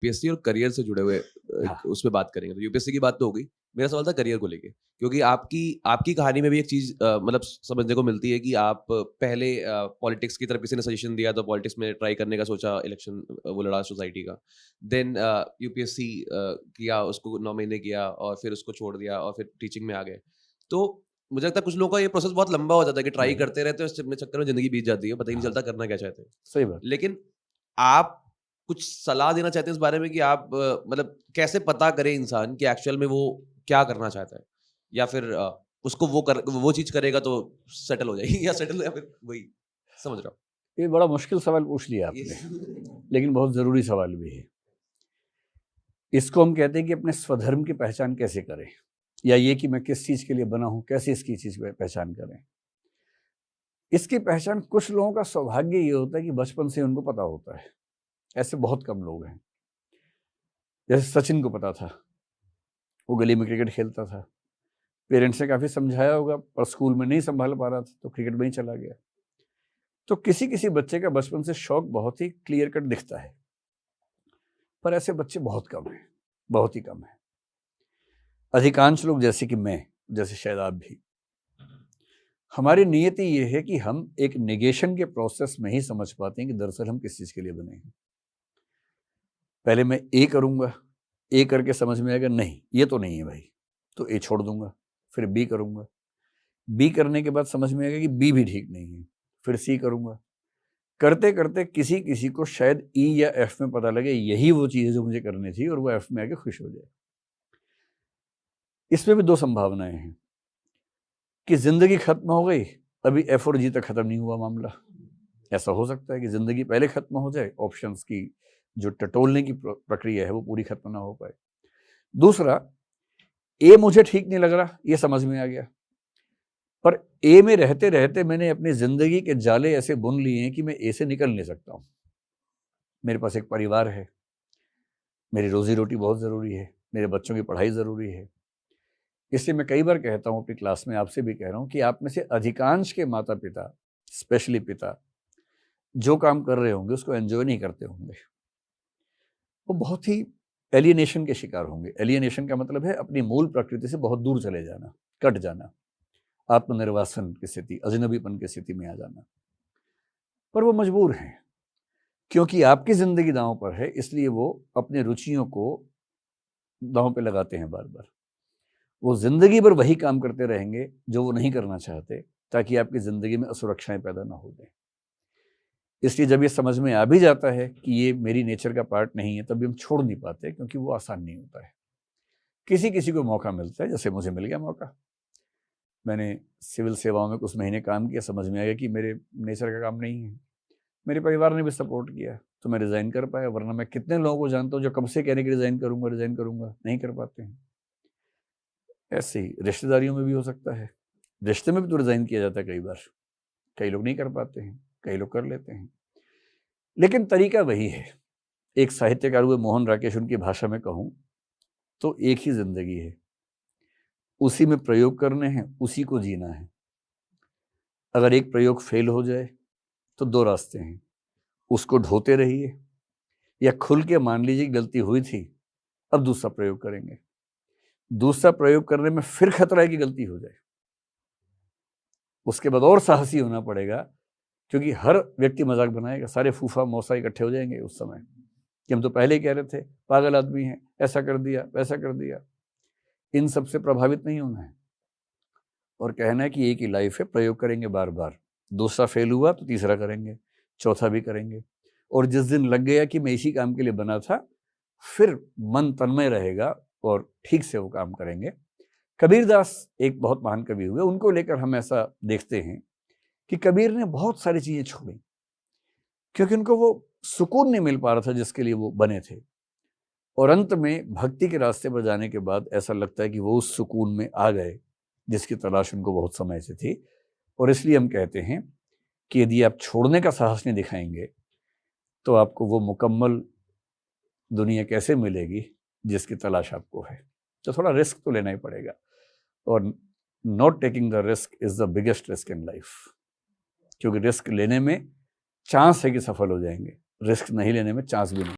UPSC और career से जुड़े हुए हाँ। उस पे बात करेंगे। तो यूपीएससी की बात तो हो गई। मेरा सवाल था करियर को लेके, क्योंकि आपकी आपकी कहानी में भी एक चीज़ मतलब समझने को मिलती है कि आप पहले पॉलिटिक्स की तरफ किसी ने सजेशन दिया तो पॉलिटिक्स में ट्राई करने का सोचा, इलेक्शन वो लड़ा सोसाइटी का। देन यूपीएससी किया, उसको 9 महीने किया और फिर उसको छोड़ दिया और फिर टीचिंग में आ गए। तो मुझे लगता है कुछ लोगों का ये प्रोसेस बहुत लंबा हो जाता है कि ट्राई जी। करते रहते हैं, इस चक्कर में ज़िंदगी बीत जाती है, पता ही नहीं हाँ, चलता करना क्या चाहते हैं। सही बात। लेकिन आप कुछ सलाह देना चाहते हैं इस बारे में कि आप मतलब कैसे पता करे इंसान कि एक्चुअल में वो क्या करना चाहता है? या फिर उसको वो चीज़ करेगा तो सेटल हो जाएगी या सेटल या फिर वही समझ रहा हूँ। ये बड़ा मुश्किल सवाल पूछ लिया ये आपने, लेकिन बहुत ज़रूरी सवाल भी है। इसको हम कहते हैं कि अपने स्वधर्म की पहचान कैसे करें, या ये कि मैं किस चीज़ के लिए बना हूँ, कैसे इसकी चीज़ की पहचान करें। इसकी पहचान कुछ लोगों का सौभाग्य ये होता है कि बचपन से उनको पता होता है। ऐसे बहुत कम लोग हैं। जैसे सचिन को पता था, वो गली में क्रिकेट खेलता था। पेरेंट्स ने काफ़ी समझाया होगा, पर स्कूल में नहीं संभाल पा रहा था तो क्रिकेट में ही चला गया। तो किसी किसी बच्चे का बचपन से शौक बहुत ही क्लियर कट दिखता है, पर ऐसे बच्चे बहुत कम हैं, बहुत ही कम हैं। अधिकांश लोग, जैसे कि मैं, जैसे शायद आप भी, हमारी नियति ये है कि हम एक नेगेशन के प्रोसेस में ही समझ पाते हैं कि दरअसल हम किस चीज़ के लिए बने हैं। पहले मैं ए करूँगा, ए करके समझ में आएगा नहीं ये तो नहीं है भाई, तो ए छोड़ दूंगा। फिर बी करूँगा, बी करने के बाद समझ में आएगा कि बी भी ठीक नहीं है, फिर सी करूँगा। करते करते किसी किसी को शायद ई या एफ में पता लगे यही वो चीज़ है जो मुझे करनी थी, और वो एफ में आके खुश हो जाए। इसमें भी दो संभावनाएं हैं कि जिंदगी खत्म हो गई, अभी एफ और जी तक खत्म नहीं हुआ मामला। ऐसा हो सकता है कि जिंदगी पहले खत्म हो जाए, ऑप्शंस की जो टटोलने की प्रक्रिया है वो पूरी खत्म ना हो पाए। दूसरा, ए मुझे ठीक नहीं लग रहा, ये समझ में आ गया, पर ए में रहते रहते मैंने अपनी जिंदगी के जाले ऐसे बुन लिए हैं कि मैं ए से निकल नहीं सकता हूं। मेरे पास एक परिवार है, मेरी रोजी रोटी बहुत ज़रूरी है, मेरे बच्चों की पढ़ाई ज़रूरी है। इसलिए मैं कई बार कहता हूँ अपनी क्लास में, आपसे भी कह रहा हूँ कि आप में से अधिकांश के माता पिता, स्पेशली पिता, जो काम कर रहे होंगे उसको एंजॉय नहीं करते होंगे। वो बहुत ही एलियनेशन के शिकार होंगे। एलियनेशन का मतलब है अपनी मूल प्रकृति से बहुत दूर चले जाना, कट जाना, आत्मनिर्वासन की स्थिति, अजनबीपन की स्थिति में आ जाना। पर वो मजबूर हैं, क्योंकि आपकी जिंदगी दांव पर है, इसलिए वो अपने रुचियों को दांव पे लगाते हैं बार बार। वो जिंदगी भर वही काम करते रहेंगे जो वो नहीं करना चाहते, ताकि आपकी जिंदगी में असुरक्षाएं पैदा ना हो जाए। इसलिए जब ये समझ में आ भी जाता है कि ये मेरी नेचर का पार्ट नहीं है, तभी हम छोड़ नहीं पाते, क्योंकि वो आसान नहीं होता है। किसी किसी को मौका मिलता है, जैसे मुझे मिल गया मौका। मैंने सिविल सेवाओं में कुछ महीने काम किया, समझ में आ गया कि मेरे नेचर का काम नहीं है। मेरे परिवार ने भी सपोर्ट किया तो मैं रिज़ाइन कर पाया, वरना मैं कितने लोगों को जानता हूँ जो कब से कह रहे कि रिज़ाइन करूँगा, नहीं कर पाते हैं। ऐसे ही रिश्तेदारियों में भी हो सकता है, रिश्ते में भी तो रिज़ाइन किया जाता है कई बार। कई लोग नहीं कर पाते हैं, कई लोग कर लेते हैं, लेकिन तरीका वही है। एक साहित्यकार हुए मोहन राकेश, उनकी भाषा में कहूँ तो एक ही जिंदगी है, उसी में प्रयोग करने हैं, उसी को जीना है। अगर एक प्रयोग फेल हो जाए तो दो रास्ते हैं, उसको ढोते रहिए, या खुल के मान लीजिए गलती हुई थी, अब दूसरा प्रयोग करेंगे। दूसरा प्रयोग करने में फिर खतरा है कि गलती हो जाए, उसके बाद और साहसी होना पड़ेगा, क्योंकि हर व्यक्ति मजाक बनाएगा, सारे फूफा मौसा इकट्ठे हो जाएंगे उस समय कि हम तो पहले ही कह रहे थे पागल आदमी है, ऐसा कर दिया वैसा कर दिया। इन सब से प्रभावित नहीं होना है, और कहना है कि एक ही लाइफ है, प्रयोग करेंगे बार बार। दूसरा फेल हुआ तो तीसरा करेंगे, चौथा भी करेंगे, और जिस दिन लग गया कि मैं इसी काम के लिए बना था, फिर मन तन्मय रहेगा और ठीक से वो काम करेंगे। कबीरदास एक बहुत महान कवि हुए, उनको लेकर हम ऐसा देखते हैं कि कबीर ने बहुत सारी चीजें छोड़ी, क्योंकि उनको वो सुकून नहीं मिल पा रहा था जिसके लिए वो बने थे। और अंत में भक्ति के रास्ते पर जाने के बाद ऐसा लगता है कि वो उस सुकून में आ गए जिसकी तलाश उनको बहुत समय से थी। और इसलिए हम कहते हैं कि यदि आप छोड़ने का साहस नहीं दिखाएंगे तो आपको वो मुकम्मल दुनिया कैसे मिलेगी जिसकी तलाश आपको है। तो थोड़ा रिस्क तो लेना ही पड़ेगा, और not taking the risk is the biggest risk in life, क्योंकि रिस्क लेने में चांस है कि सफल हो जाएंगे, रिस्क नहीं लेने में चांस भी नहीं।